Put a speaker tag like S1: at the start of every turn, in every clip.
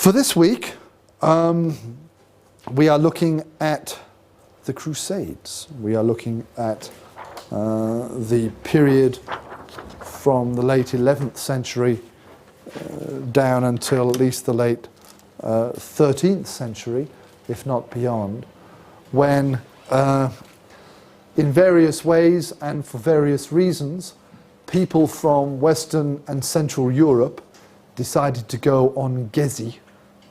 S1: For this week, we are looking at the Crusades. We are looking at the period from the late 11th century down until at least the late 13th century, if not beyond, when in various ways and for various reasons, people from Western and Central Europe decided to go on gezi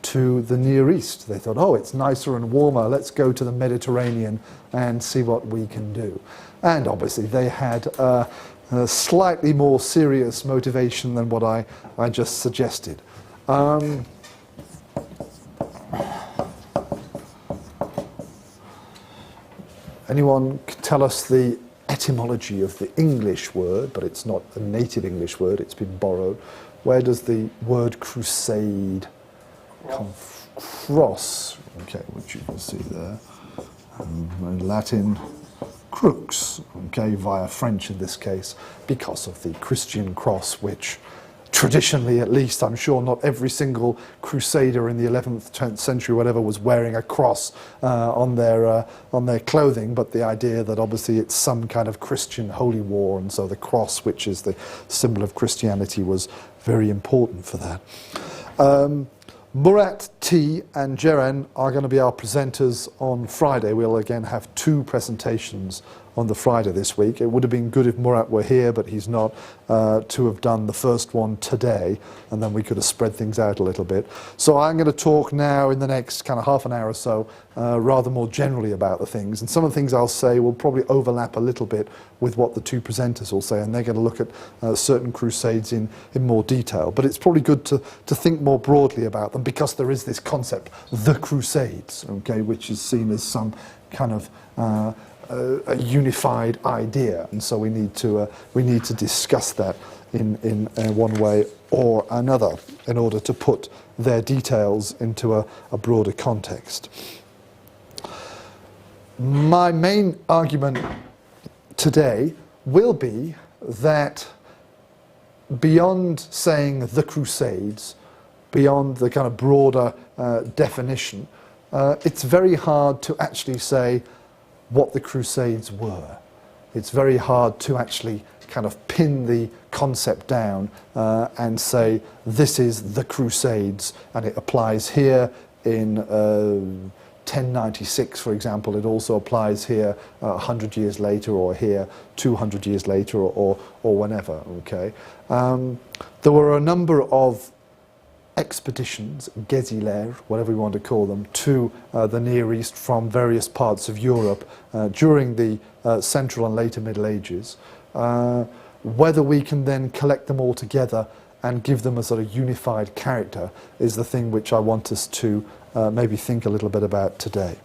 S1: to the Near East. They thought, oh, it's nicer and warmer, let's go to the Mediterranean and see what we can do. And obviously they had a slightly more serious motivation than what I just suggested. Anyone can tell us the etymology of the English word, but it's not a native English word, it's been borrowed. Where does the word crusade come from? Cross, okay, which you can see there. In Latin, crux, okay, via French in this case, because of the Christian cross, which traditionally, at least, I'm sure not every single crusader in the 11th, 10th century, whatever, was wearing a cross on their clothing, but the idea that obviously it's some kind of Christian holy war, and so the cross, which is the symbol of Christianity, was very important for that. Murat, T and Ceren are going to be our presenters on Friday. We'll again have two presentations on the Friday this week. It would have been good if Murat were here, but he's not, to have done the first one today, and then we could have spread things out a little bit. So I'm going to talk now in the next kind of half an hour or so, rather more generally about the things. And some of the things I'll say will probably overlap a little bit with what the two presenters will say, and they're going to look at certain crusades in more detail. But it's probably good to think more broadly about them, because there is this concept, the Crusades, okay, which is seen as some kind of a unified idea, and so we need to discuss that in one way or another in order to put their details into a broader context. My main argument today will be that beyond saying the Crusades, beyond the kind of broader definition, it's very hard to actually say what the Crusades were. It's very hard to actually kind of pin the concept down and say this is the Crusades and it applies here in 1096, for example. It also applies here 100 years later, or here 200 years later, or whenever. Okay, there were a number of expeditions, geziler, whatever we want to call them, to the Near East from various parts of Europe during the Central and later Middle Ages. Whether we can then collect them all together and give them a sort of unified character is the thing which I want us to maybe think a little bit about today.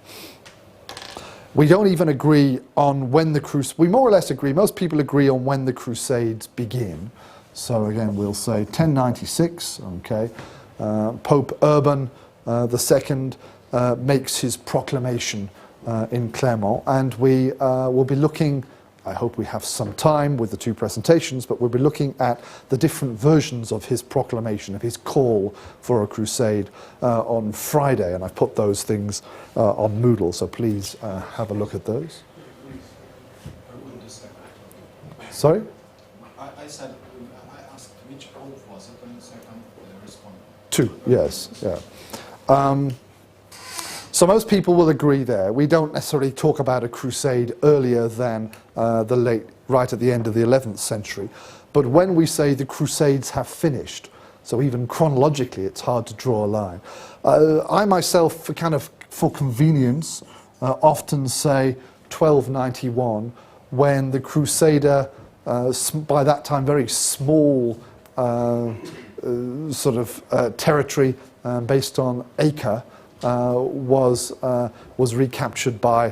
S1: We don't even agree on when the Crusades, we more or less agree, most people agree on when the Crusades begin. So again, we'll say 1096, okay. Pope Urban II makes his proclamation in Clermont, and we will be looking, I hope we have some time with the two presentations, but we'll be looking at the different versions of his proclamation, of his call for a crusade on Friday, and I've put those things on Moodle, so please have a look at those. Sorry?
S2: I said, I asked which pope was it, and you said respond.
S1: Two, yes, yeah. So most people will agree there. We don't necessarily talk about a crusade earlier than right at the end of the 11th century. But when we say the Crusades have finished, so even chronologically it's hard to draw a line. I myself, for convenience, often say 1291, when the Crusader, by that time very small territory based on Acre, was recaptured by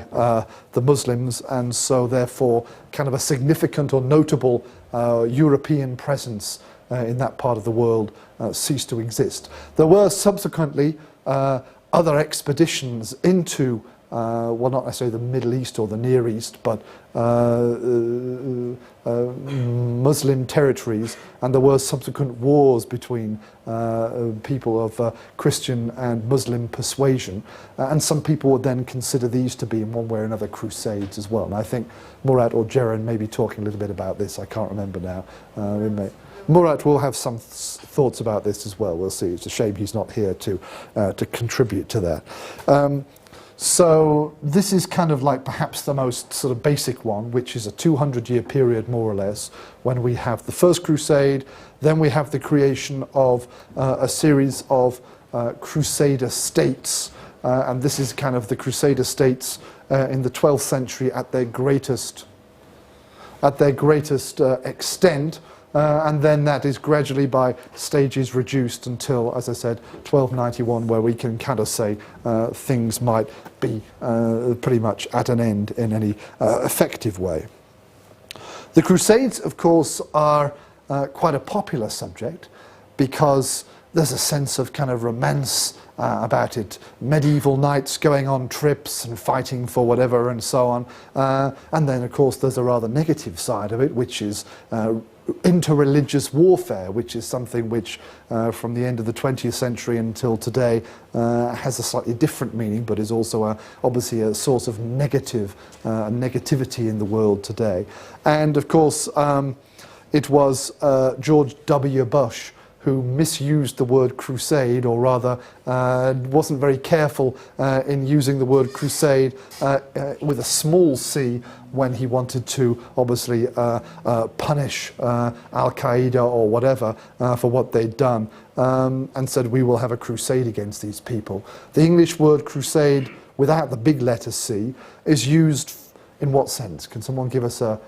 S1: the Muslims, and so therefore kind of a significant or notable European presence in that part of the world ceased to exist. There were subsequently other expeditions into well, not necessarily the Middle East or the Near East, but Muslim territories, and there were subsequent wars between people of Christian and Muslim persuasion, and some people would then consider these to be, in one way or another, crusades as well. And I think Murat or Ceren may be talking a little bit about this. I can't remember now. Murat will have some thoughts about this as well. We'll see. It's a shame he's not here to contribute to that. So this is kind of like perhaps the most sort of basic one, which is a 200-year period, more or less, when we have the First Crusade, then we have the creation of a series of Crusader states, and this is kind of the Crusader states in the 12th century at their greatest extent. And then that is gradually by stages reduced until, as I said, 1291, where we can kind of say things might be pretty much at an end in any effective way. The Crusades, of course, are quite a popular subject because there's a sense of kind of romance about it. Medieval knights going on trips and fighting for whatever and so on. And then, of course, there's a rather negative side of it, which is interreligious warfare, which is something which from the end of the 20th century until today has a slightly different meaning, but is also obviously a source of negativity in the world today. And of course it was George W. Bush who misused the word crusade, or rather wasn't very careful in using the word crusade with a small c when he wanted to obviously punish Al-Qaeda or whatever for what they'd done, and said, we will have a crusade against these people. The English word crusade, without the big letter C, is used in what sense? Can someone give us a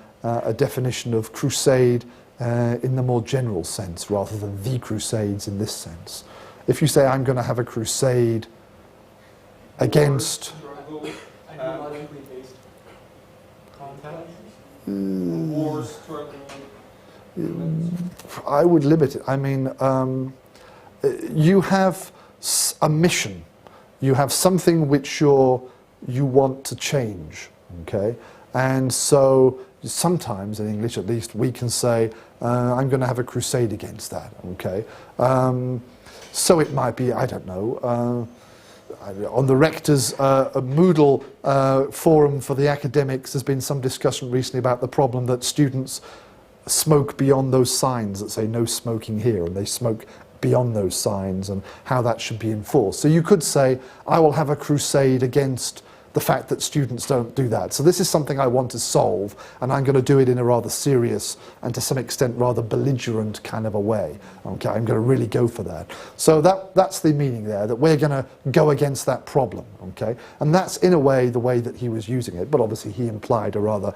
S1: definition of crusade in the more general sense, rather than the Crusades in this sense? If you say, I'm going to have a crusade against...
S3: Ideologically based context? War, struggle?
S1: I would limit it. I mean, you have a mission. You have something which you want to change, okay? And so sometimes, in English at least, we can say, I'm going to have a crusade against that, okay? So it might be, I don't know, on the Rector's Moodle forum for the academics, there's been some discussion recently about the problem that students smoke beyond those signs that say no smoking here, and they smoke beyond those signs, and how that should be enforced. So you could say, I will have a crusade against the fact that students don't do that. So this is something I want to solve, and I'm going to do it in a rather serious and to some extent rather belligerent kind of a way. Okay, I'm going to really go for that. So that's the meaning there, that we're going to go against that problem. Okay, and that's in a way the way that he was using it, but obviously he implied a rather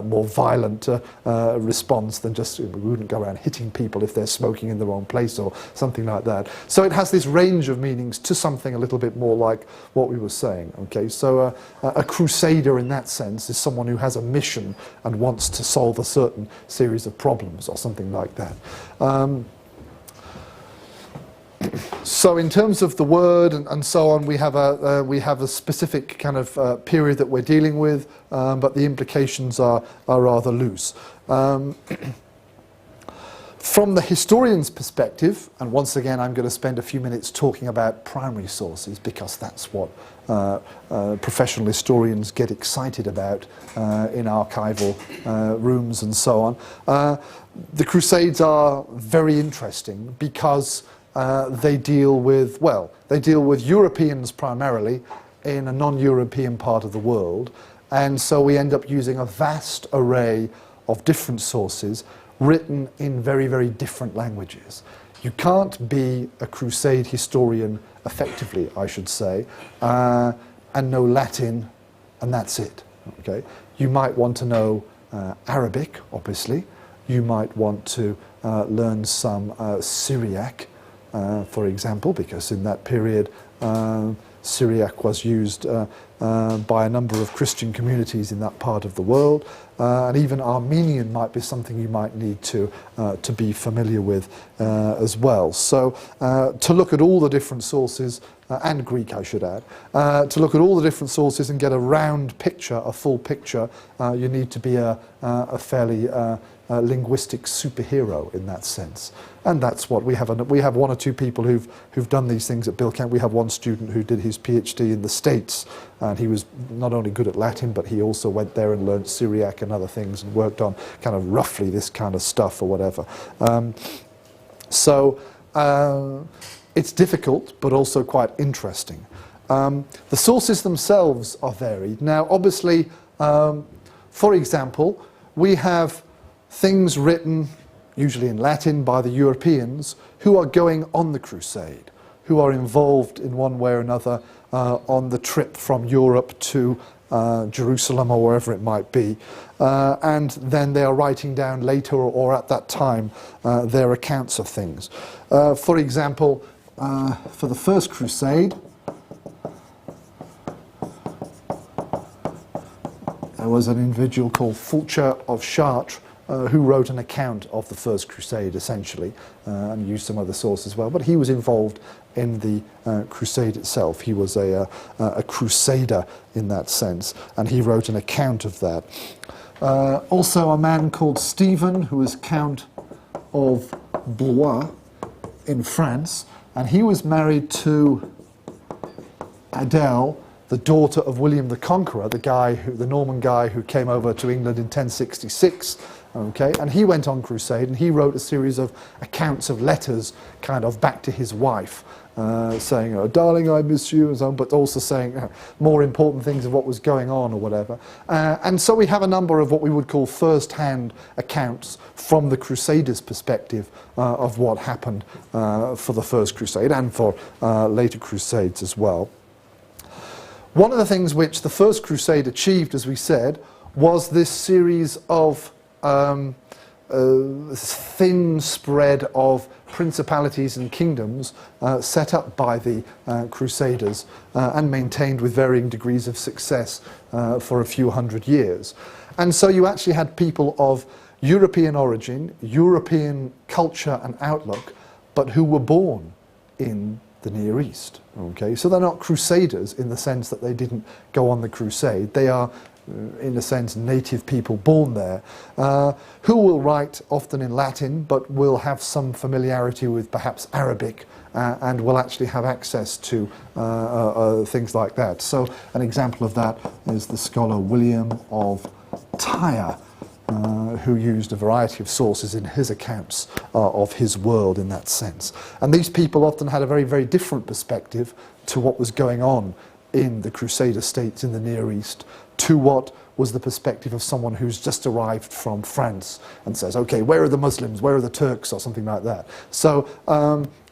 S1: more violent response than just, we wouldn't go around hitting people if they're smoking in the wrong place or something like that. So it has this range of meanings to something a little bit more like what we were saying. Okay, so a crusader in that sense is someone who has a mission and wants to solve a certain series of problems or something like that. So in terms of the word and so on, we have a specific kind of period that we're dealing with, but the implications are rather loose. From the historian's perspective, and once again I'm going to spend a few minutes talking about primary sources because that's what professional historians get excited about in archival rooms and so on. The Crusades are very interesting because they deal with Europeans primarily in a non-European part of the world, and so we end up using a vast array of different sources written in very, very different languages. You can't be a Crusade historian effectively, I should say, and know Latin, and that's it. Okay? You might want to know Arabic, obviously. You might want to learn some Syriac, for example, because in that period Syriac was used by a number of Christian communities in that part of the world, and even Armenian might be something you might need to be familiar with as well. So to look at all the different sources, and Greek I should add, to look at all the different sources and get a round picture, a full picture, you need to be a fairly linguistic superhero in that sense. And that's what we have. We have one or two people who've done these things at Bilkent. We have one student who did his PhD in the States, and he was not only good at Latin, but he also went there and learned Syriac and other things and worked on kind of roughly this kind of stuff or whatever. It's difficult, but also quite interesting. The sources themselves are varied. Now, obviously, for example, we have things written, usually in Latin, by the Europeans who are going on the crusade, who are involved in one way or another on the trip from Europe to Jerusalem or wherever it might be. And then they are writing down later or at that time their accounts of things. For example, for the First Crusade, there was an individual called Fulcher of Chartres who wrote an account of the First Crusade, essentially, and used some other sources as well. But he was involved in the crusade itself. He was a crusader in that sense, and he wrote an account of that. Also a man called Stephen, who was Count of Blois in France, and he was married to Adele, the daughter of William the Conqueror, the Norman guy who came over to England in 1066. Okay, and he went on crusade, and he wrote a series of accounts of letters kind of back to his wife, saying, oh, darling, I miss you, and so on, but also saying more important things of what was going on or whatever. And so we have a number of what we would call first-hand accounts from the Crusaders' perspective of what happened for the First Crusade and for later Crusades as well. One of the things which the First Crusade achieved, as we said, was this series of thin spread of principalities and kingdoms set up by the Crusaders and maintained with varying degrees of success for a few hundred years. And so you actually had people of European origin, European culture and outlook, but who were born in the Near East. Okay, so they're not crusaders in the sense that they didn't go on the crusade. They are, in a sense, native people born there, who will write often in Latin, but will have some familiarity with perhaps Arabic, and will actually have access to things like that. So an example of that is the scholar William of Tyre, who used a variety of sources in his accounts of his world in that sense. And these people often had a very, very different perspective to what was going on in the Crusader states in the Near East to what was the perspective of someone who's just arrived from France and says, okay, where are the Muslims, where are the Turks, or something like that. So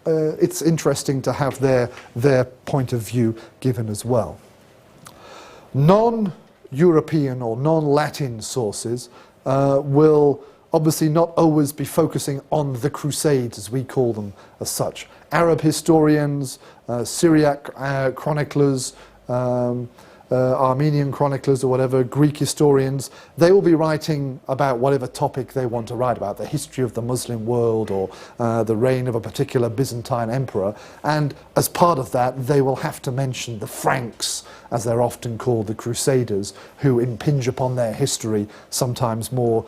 S1: it's interesting to have their point of view given as well. Non-European or non-Latin sources will obviously not always be focusing on the Crusades, as we call them as such. Arab historians, Syriac chroniclers, Armenian chroniclers or whatever, Greek historians, they will be writing about whatever topic they want to write about, the history of the Muslim world or the reign of a particular Byzantine emperor, and as part of that they will have to mention the Franks, as they're often called, the Crusaders, who impinge upon their history, sometimes more,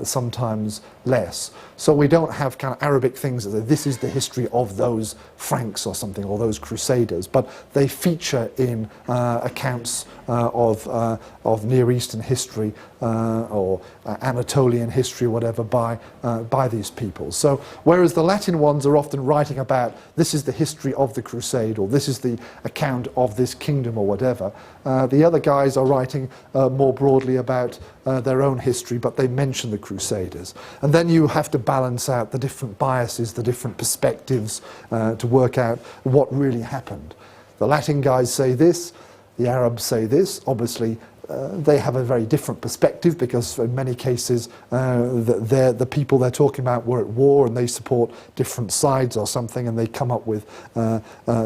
S1: sometimes less. So we don't have kind of Arabic things as this is the history of those Franks or something, or those Crusaders, but they feature in accounts of Near Eastern history or Anatolian history, whatever, by these people. So whereas the Latin ones are often writing about this is the history of the Crusade, or this is the account of this kingdom or whatever, the other guys are writing more broadly about their own history, but they mention the Crusaders. And then you have to balance out the different biases, the different perspectives to work out what really happened. The Latin guys say this, the Arabs say this. Obviously, they have a very different perspective, because in many cases the people they're talking about were at war and they support different sides or something, and they come up with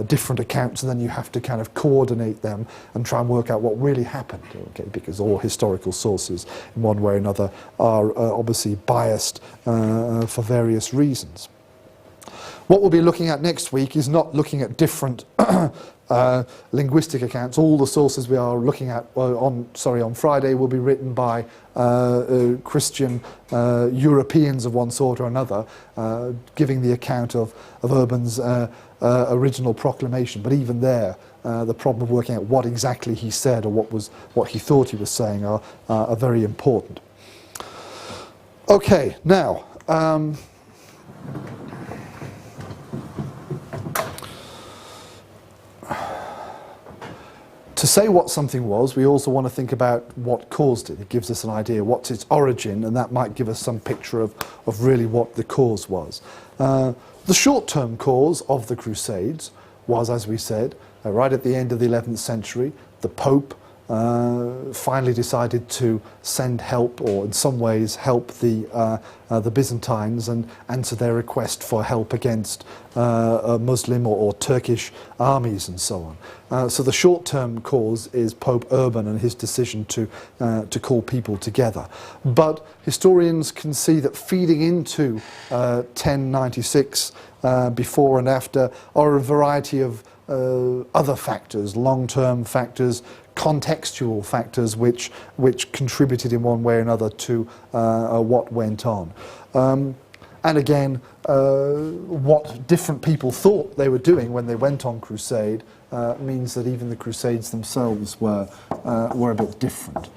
S1: different accounts, and then you have to kind of coordinate them and try and work out what really happened, okay? Because all historical sources in one way or another are obviously biased for various reasons. What we'll be looking at next week is not looking at different linguistic accounts. All the sources we are looking at on Friday will be written by Christian Europeans of one sort or another, giving the account of Urban's original proclamation. But even there, the problem of working out what exactly he said or what he thought he was saying are very important. Okay, now. To say what something was, we also want to think about what caused it. It gives us an idea what's its origin, and that might give us some picture of really what the cause was. The short-term cause of the Crusades was, as we said, right at the end of the 11th century, the Pope finally decided to send help, or in some ways help the Byzantines and answer their request for help against Muslim or Turkish armies and so on. So the short-term cause is Pope Urban and his decision to call people together. But historians can see that feeding into 1096, before and after, are a variety of other factors, long-term factors, contextual factors which contributed in one way or another to what went on. And again, what different people thought they were doing when they went on crusade means that even the Crusades themselves were a bit different.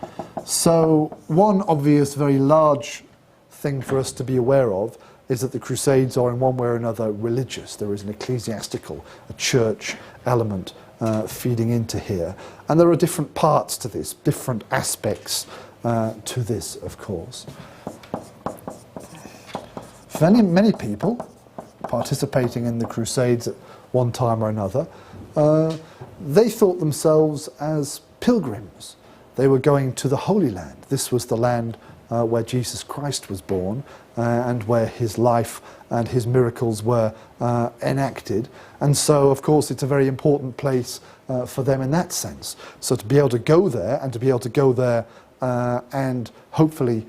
S1: So one obvious, very large thing for us to be aware of is that the Crusades are in one way or another religious. There is an ecclesiastical, a church element feeding into here. And there are different parts to this, different aspects to this, of course. For many people participating in the Crusades at one time or another, they thought themselves as pilgrims. They were going to the Holy Land. This was the land where Jesus Christ was born and where his life and his miracles were enacted. And so, of course, it's a very important place for them in that sense. So to be able to go there, and to be able to go there and hopefully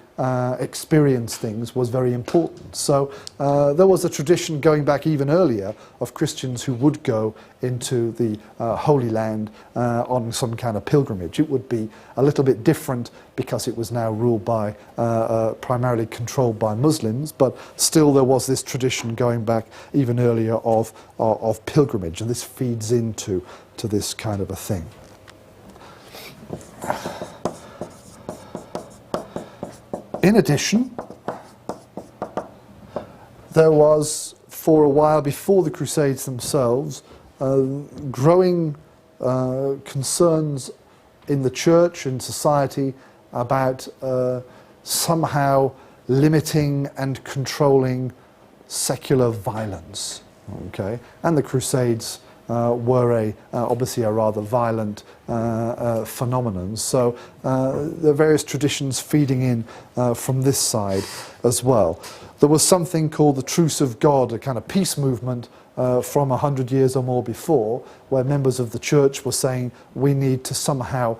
S1: experience things, was very important. So there was a tradition going back even earlier of Christians who would go into the Holy Land on some kind of pilgrimage. It would be a little bit different because it was now ruled by, primarily controlled by Muslims, but still there was this tradition going back even earlier of pilgrimage, and this feeds into this kind of a thing. In addition, there was, for a while before the Crusades themselves, growing concerns in the church and society about somehow limiting and controlling secular violence. Okay? And the Crusades were obviously a rather violent phenomenon. So there are various traditions feeding in from this side as well. There was something called the Truce of God, a kind of peace movement from 100 years or more before, where members of the church were saying we need to somehow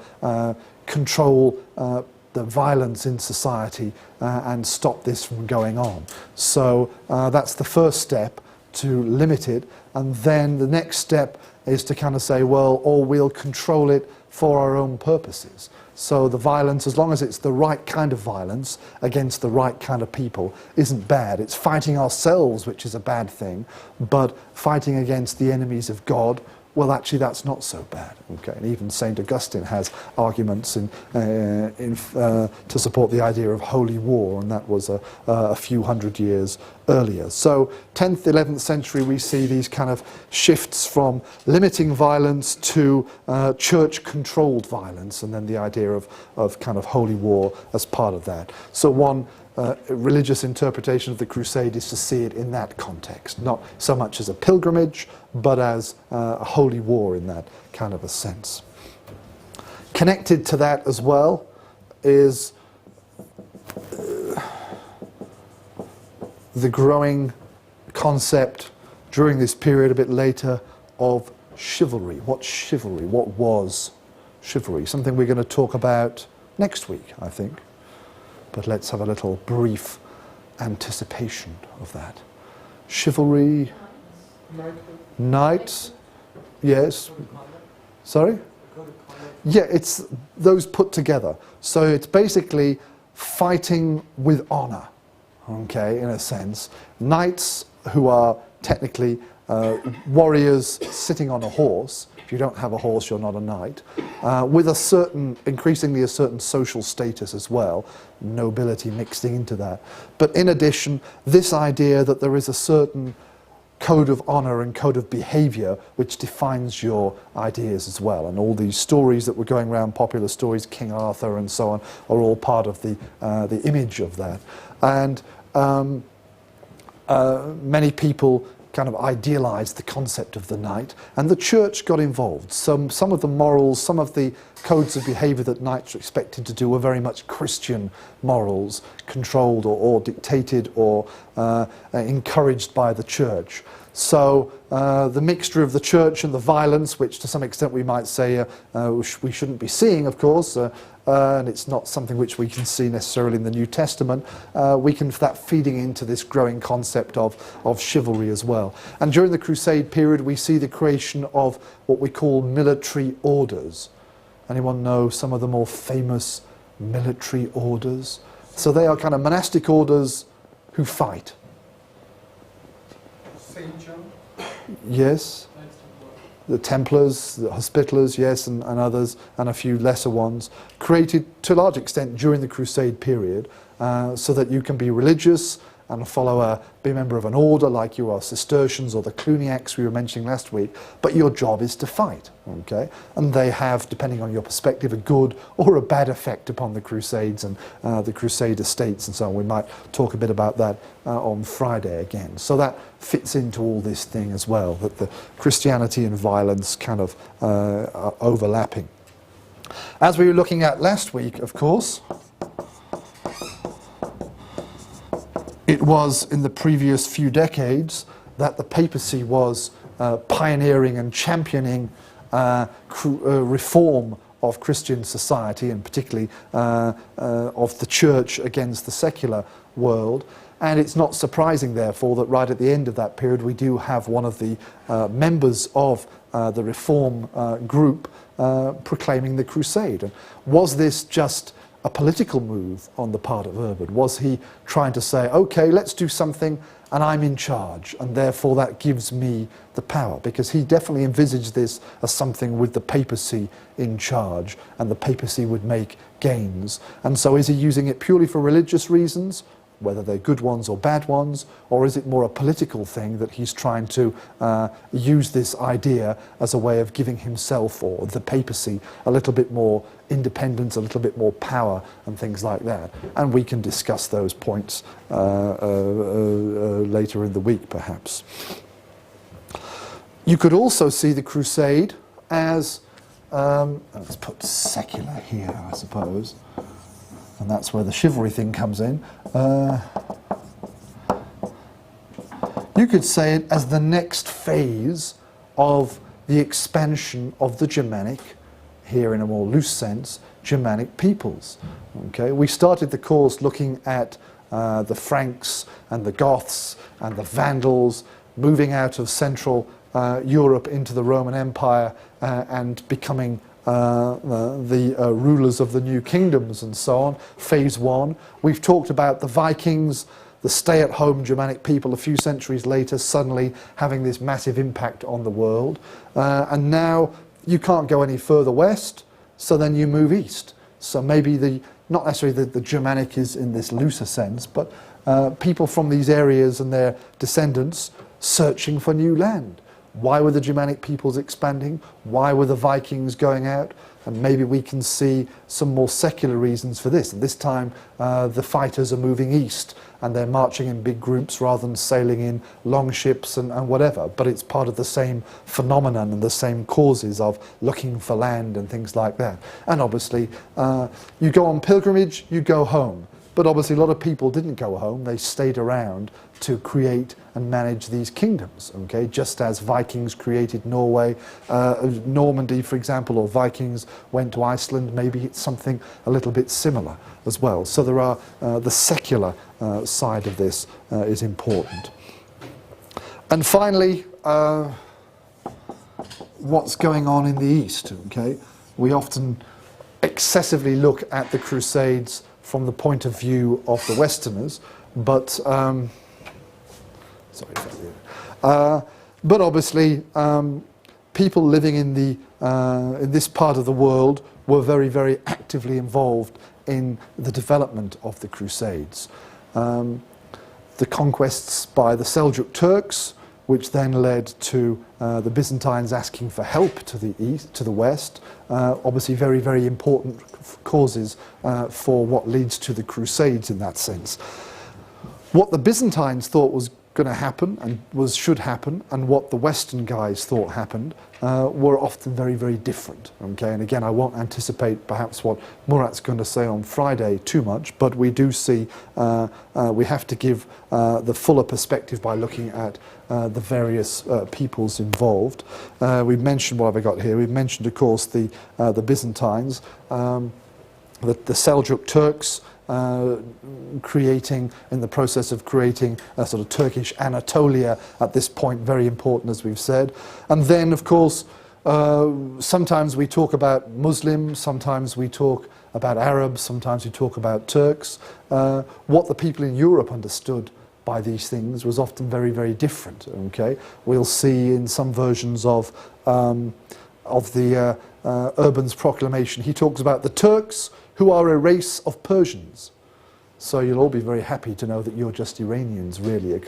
S1: control the violence in society and stop this from going on. So that's the first step, to limit it, and then the next step is to kind of say, well, or we'll control it for our own purposes. So the violence, as long as it's the right kind of violence against the right kind of people, isn't bad. It's fighting ourselves which is a bad thing, but fighting against the enemies of God, well, actually, that's not so bad. Okay, and even St. Augustine has arguments to support the idea of holy war, and that was a few hundred years earlier. So 10th, 11th century, we see these kind of shifts from limiting violence to church-controlled violence, and then the idea of kind of holy war as part of that. So one religious interpretation of the Crusade is to see it in that context, not so much as a pilgrimage, but as a holy war in that kind of a sense. Connected to that as well is the growing concept during this period a bit later of chivalry. What's chivalry? What was chivalry? Something we're going to talk about next week, I think. But let's have a little brief anticipation of that. Chivalry, knights, yes. Sorry? Yeah, it's those put together. So it's basically fighting with honor, okay, in a sense. Knights who are technically warriors sitting on a horse. If you don't have a horse, you're not a knight. With a certain, increasingly a certain social status as well, nobility mixing into that. But in addition, this idea that there is a certain code of honor and code of behavior which defines your ideas as well. And all these stories that were going around, popular stories, King Arthur and so on, are all part of the image of that. And many people kind of idealized the concept of the knight, and the church got involved. Some of the morals, some of the codes of behavior that knights were expected to do were very much Christian morals, controlled or dictated or encouraged by the church. So the mixture of the church and the violence, which to some extent we might say we shouldn't be seeing, of course, and it's not something which we can see necessarily in the New Testament, that feeding into this growing concept of chivalry as well. And during the Crusade period, we see the creation of what we call military orders. Anyone know some of the more famous military orders? So they are kind of monastic orders who fight.
S3: St. John?
S1: Yes. The Templars, the Hospitallers, yes, and others, and a few lesser ones, created to a large extent during the Crusade period, so that you can be religious and be a member of an order like you are Cistercians or the Cluniacs we were mentioning last week, but your job is to fight, okay? And they have, depending on your perspective, a good or a bad effect upon the Crusades and the Crusader states and so on. We might talk a bit about that on Friday again. So that fits into all this thing as well, that the Christianity and violence kind of are overlapping. As we were looking at last week, of course, it was in the previous few decades that the papacy was pioneering and championing reform of Christian society, and particularly of the church against the secular world. And it's not surprising, therefore, that right at the end of that period we do have one of the members of the reform group proclaiming the crusade. And was this just a political move on the part of Urban? Was he trying to say, okay, let's do something and I'm in charge, and therefore that gives me the power? Because he definitely envisaged this as something with the papacy in charge, and the papacy would make gains. And so is he using it purely for religious reasons, whether they're good ones or bad ones, or is it more a political thing that he's trying to use this idea as a way of giving himself or the papacy a little bit more independence, a little bit more power and things like that? And we can discuss those points later in the week, perhaps. You could also see the crusade as, let's put secular here, I suppose. And that's where the chivalry thing comes in. You could say it as the next phase of the expansion of the Germanic, here in a more loose sense, Germanic peoples. Okay, we started the course looking at the Franks and the Goths and the Vandals moving out of Central Europe into the Roman Empire and becoming the rulers of the new kingdoms and so on. Phase one. We've talked about the Vikings, the stay-at-home Germanic people a few centuries later suddenly having this massive impact on the world. And now you can't go any further west, so then you move east. So maybe not necessarily the Germanic is in this looser sense, but people from these areas and their descendants searching for new land. Why were the Germanic peoples expanding? Why were the Vikings going out? And maybe we can see some more secular reasons for this. And this time, the fighters are moving east, and they're marching in big groups rather than sailing in long ships and whatever. But it's part of the same phenomenon and the same causes of looking for land and things like that. And obviously, you go on pilgrimage, you go home. But obviously a lot of people didn't go home, they stayed around to create and manage these kingdoms, okay? Just as Vikings created Norway, Normandy, for example, or Vikings went to Iceland, maybe it's something a little bit similar as well. So there are, the secular side of this is important. And finally, what's going on in the East, okay? We often excessively look at the Crusades from the point of view of the Westerners, but but obviously people living in this part of the world were very, very actively involved in the development of the Crusades. The conquests by the Seljuk Turks, which then led to the Byzantines asking for help to the east, to the west, obviously very, very important causes for what leads to the Crusades in that sense. What the Byzantines thought was going to happen and should happen, and what the Western guys thought happened, were often very, very different. Okay, and again, I won't anticipate perhaps what Murat's going to say on Friday too much, but we do see we have to give the fuller perspective by looking at the various peoples involved. We've mentioned, what have I got here? We've mentioned, of course, the Byzantines, the Seljuk Turks, in the process of creating a sort of Turkish Anatolia at this point, very important, as we've said. And then, of course, sometimes we talk about Muslims, sometimes we talk about Arabs, sometimes we talk about Turks. What the people in Europe understood by these things was often very, very different. Okay, we'll see in some versions of the Urban's proclamation, he talks about the Turks, who are a race of Persians. So you'll all be very happy to know that you're just Iranians, really.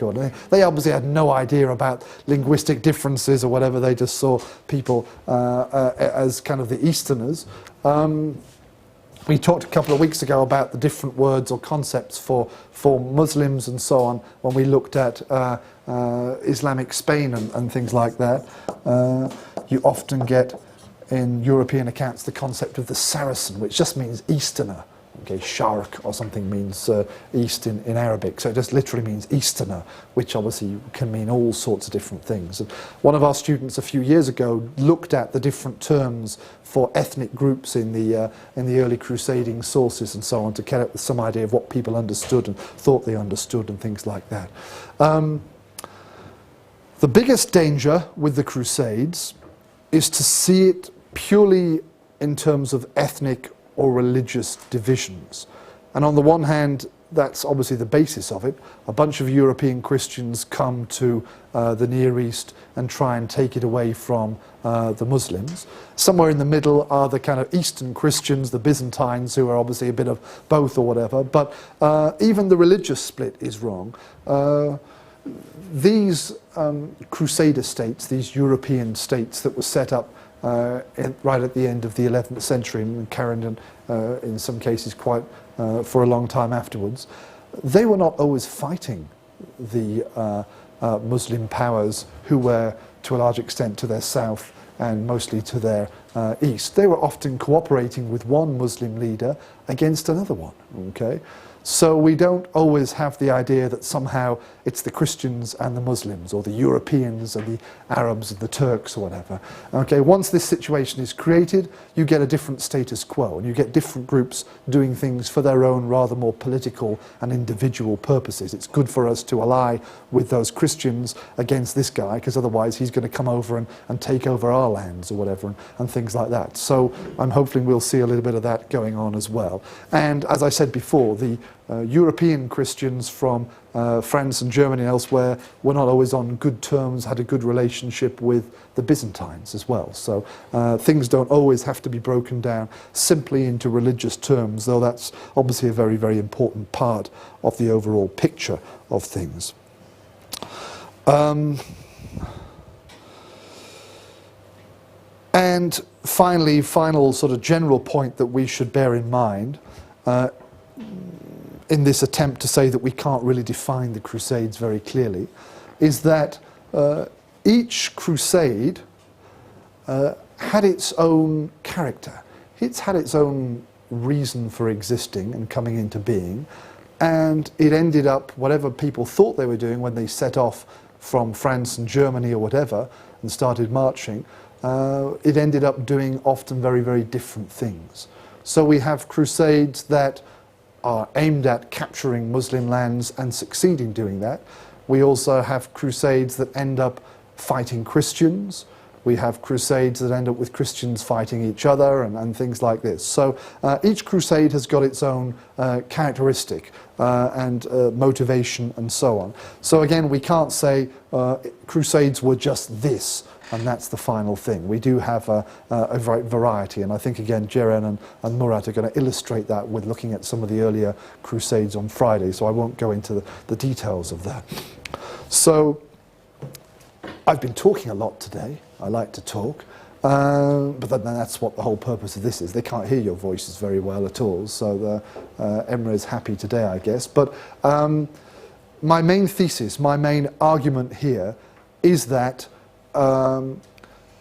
S1: They obviously had no idea about linguistic differences or whatever. They just saw people as kind of the Easterners. We talked a couple of weeks ago about the different words or concepts for Muslims and so on when we looked at Islamic Spain and things like that. You often get in European accounts the concept of the Saracen, which just means Easterner. Okay, Sharq or something means east in Arabic, so it just literally means Easterner, which obviously can mean all sorts of different things. And one of our students a few years ago looked at the different terms for ethnic groups in the early crusading sources and so on to get up with some idea of what people understood and thought they understood and things like that. The biggest danger with the Crusades is to see it purely in terms of ethnic or religious divisions. And on the one hand, that's obviously the basis of it. A bunch of European Christians come to the Near East and try and take it away from the Muslims. Somewhere in the middle are the kind of Eastern Christians, the Byzantines, who are obviously a bit of both or whatever. But even the religious split is wrong. These Crusader states, these European states that were set up right at the end of the 11th century and carried on, in some cases quite for a long time afterwards, they were not always fighting the Muslim powers who were to a large extent to their south and mostly to their east. They were often cooperating with one Muslim leader against another one. Okay? So we don't always have the idea that somehow it's the Christians and the Muslims, or the Europeans and the Arabs and the Turks or whatever. Okay, once this situation is created, you get a different status quo, and you get different groups doing things for their own rather more political and individual purposes. It's good for us to ally with those Christians against this guy, because otherwise he's going to come over and take over our lands or whatever, and things like that. So I'm hoping we'll see a little bit of that going on as well. And as I said before, the European Christians from France and Germany and elsewhere were not always on good terms, had a good relationship with the Byzantines as well. So things don't always have to be broken down simply into religious terms, though that's obviously a very, very important part of the overall picture of things. And finally, final sort of general point that we should bear in mind in this attempt to say that we can't really define the Crusades very clearly is that each crusade had its own character. It's had its own reason for existing and coming into being, and it ended up, whatever people thought they were doing when they set off from France and Germany or whatever and started marching, it ended up doing often very, very different things. So we have crusades that are aimed at capturing Muslim lands and succeed in doing that. We also have crusades that end up fighting Christians. We have crusades that end up with Christians fighting each other and things like this. So each crusade has got its own characteristic and motivation and so on. So again, we can't say crusades were just this and that's the final thing. We do have a variety, and I think again Jeren and Murat are going to illustrate that with looking at some of the earlier crusades on Friday, so I won't go into the details of that. So I've been talking a lot today. I like to talk, but then that's what the whole purpose of this is. They can't hear your voices very well at all, so Emre is happy today, I guess. But my main thesis, my main argument here is that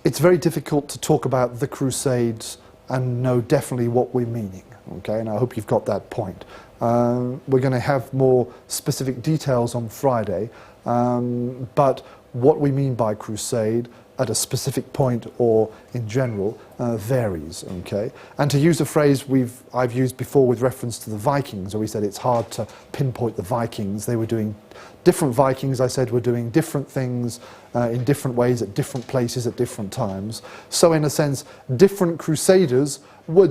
S1: it's very difficult to talk about the Crusades and know definitely what we're meaning, okay? And I hope you've got that point. We're going to have more specific details on Friday, but what we mean by crusade at a specific point or in general varies, okay? And to use a phrase I've used before with reference to the Vikings, where we said it's hard to pinpoint the Vikings. They were doing different Vikings, I said, were doing different things in different ways at different places at different times. So in a sense, different crusaders were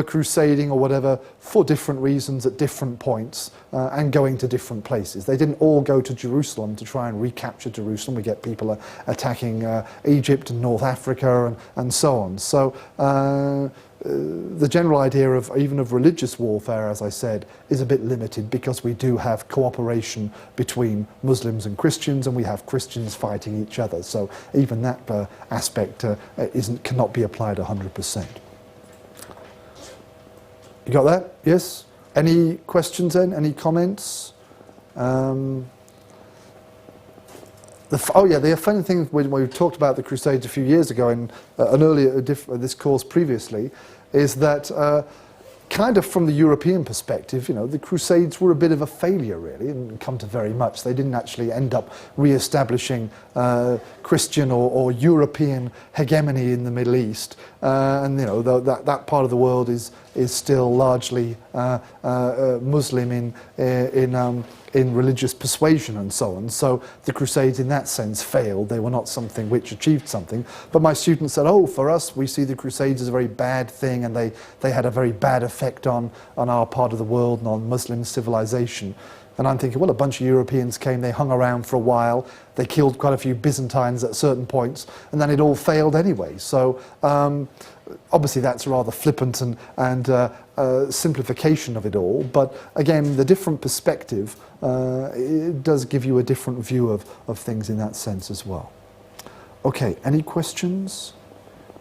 S1: crusading or whatever for different reasons at different points and going to different places. They didn't all go to Jerusalem to try and recapture Jerusalem. We get people attacking Egypt and North Africa and so on. So the general idea of even of religious warfare, as I said, is a bit limited because we do have cooperation between Muslims and Christians, and we have Christians fighting each other. So even that aspect cannot be applied 100%. You got that? Yes? Any questions then? Any comments? The funny thing when we talked about the Crusades a few years ago in an earlier this course previously is that kind of from the European perspective, you know, the Crusades were a bit of a failure really, and didn't come to very much. They didn't actually end up re-establishing Christian or European hegemony in the Middle East, and you know that part of the world is still largely Muslim in religious persuasion and so on. So the Crusades in that sense failed. They were not something which achieved something. But my students said, oh, for us, we see the Crusades as a very bad thing, and they had a very bad effect on our part of the world and on Muslim civilization. And I'm thinking, well, a bunch of Europeans came, they hung around for a while, they killed quite a few Byzantines at certain points, and then it all failed anyway. So obviously that's rather flippant and simplification of it all, but again, the different perspective, it does give you a different view of things in that sense as well. Okay, any questions?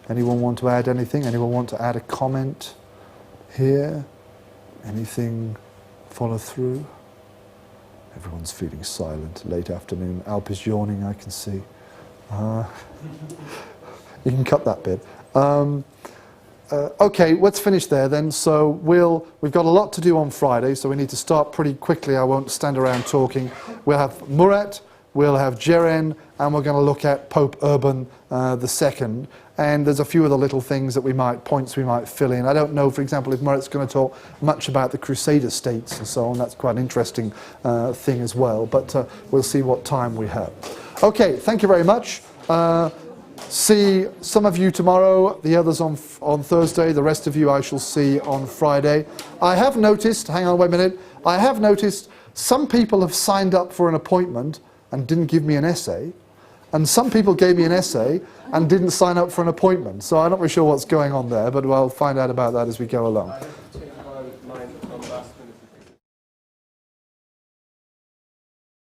S1: Anyone want to add anything? Anyone want to add a comment here? Anything follow through? Everyone's feeling silent, late afternoon. Alp is yawning, I can see. You can cut that bit. Okay, let's finish there then. So we've got a lot to do on Friday, so we need to start pretty quickly. I won't stand around talking. We'll have Murat, we'll have Jeren, and we're going to look at Pope Urban II. And there's a few other little things that points we might fill in. I don't know, for example, if Murat's going to talk much about the Crusader states and so on. That's quite an interesting thing as well. But we'll see what time we have. Okay, thank you very much. See some of you tomorrow, the others on Thursday, the rest of you I shall see on Friday. I have noticed, hang on, wait a minute, I have noticed some people have signed up for an appointment and didn't give me an essay, and some people gave me an essay and didn't sign up for an appointment. So I'm not really sure what's going on there, but we'll find out about that as we go along.